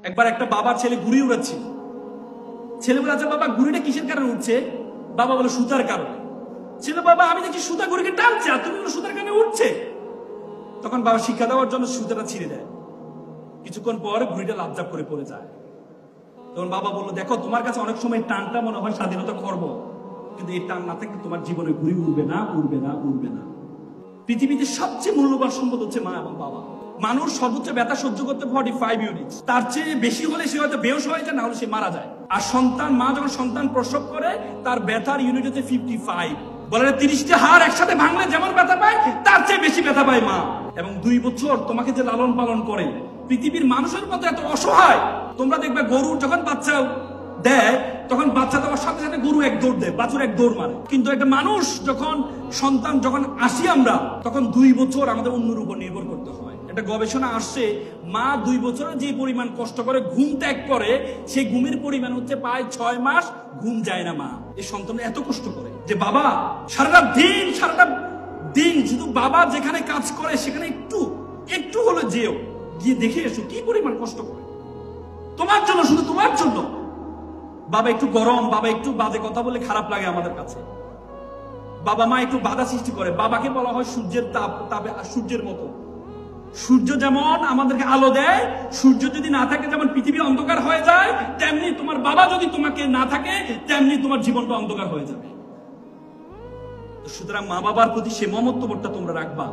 একবার একটা বাবার ছেলে ঘুড়ি উড়াচ্ছে। ছেলে বলে, আচ্ছা বাবা ঘুড়িটা কিসের কারণে উঠছে? বাবা বলে, সুতার কারণে। ছেলে, বাবা আমি দেখছি সুতা ঘুড়িকে টানছে আর তুমি বলো সুতার কারণে উঠছে। তখন বাবা শিক্ষা দেওয়ার জন্য সুতাটা ছিঁড়ে দেয়। কিছুক্ষণ পর ঘুড়িটা লাফঝাপ করে পড়ে যায়। তখন বাবা বললো, দেখো তোমার কাছে অনেক সময় টানটা মনে হয় স্বাধীনতা খর্ব, কিন্তু এই টান না থাকলে তোমার জীবনে ঘুড়ি উড়বে না, উড়বে না, উড়বে না। পৃথিবীতে সবচেয়ে মূল্যবান সম্পদ হচ্ছে মা এবং বাবা। মানুষ সর্বোচ্চ ব্যথা সহ্য করতে 45 ইউনিট, তার চেয়ে বেশি হলে সে হয়তো বেহুশ হয়ে যায়, না হলে সে মারা যায়। আর সন্তান, মা যখন সন্তান প্রসব করে তার ব্যথার ইউনিট হচ্ছে 55। বলে 30টা হাড় একসাথে ভাঙলে যেমন ব্যথা পায় তার চেয়ে বেশি ব্যথা পায় মা। এবং 2 বছর তোমাকে যে লালন পালন করে, পৃথিবীর মানুষের মতো এত অসহায়। তোমরা দেখবে গরুর যখন বাচ্চা দেয় তখন বাচ্চা দেওয়ার সাথে সাথে গরু এক দৌড় দেয়, বাছুর এক দৌড় মারে। কিন্তু একটা মানুষ যখন সন্তান যখন আসি আমরা, তখন 2 বছর আমাদের অন্যের উপর নির্ভর করতে হয়। একটা গবেষণা আসছে, মা 2 বছরে যে পরিমাণ কষ্ট করে ঘুম ত্যাগ করে, সেই ঘুমের পরিমাণ হচ্ছে প্রায় 6 মাস ঘুম যায় না মা। এই সন্তান এত কষ্ট করে যে বাবা সারাটা দিন শুধু বাবা যেখানে কাজ করে সেখানে একটু হলে যেও, গিয়ে দেখে এসো কি পরিমাণ কষ্ট করে তোমার জন্য, শুধু তোমার জন্য। বাবা একটু গরম, বাবা একটু বাজে কথা বলে খারাপ লাগে আমাদের কাছে। বাবা মা একটু বাধা সৃষ্টি করে। বাবাকে বলা হয় সূর্যের তাপে সূর্যের মতো। সূর্য যেমন আমাদেরকে আলো দেয়, সূর্য যদি না থাকে যেমন পৃথিবী অন্ধকার হয়ে যায়, তেমনি তোমার বাবা যদি তোমাকে না থাকে তেমনি তোমার জীবনটা অন্ধকার হয়ে যাবে। সুতরাং মা বাবার প্রতি সে মমত্ববোধটা তোমরা রাখবা।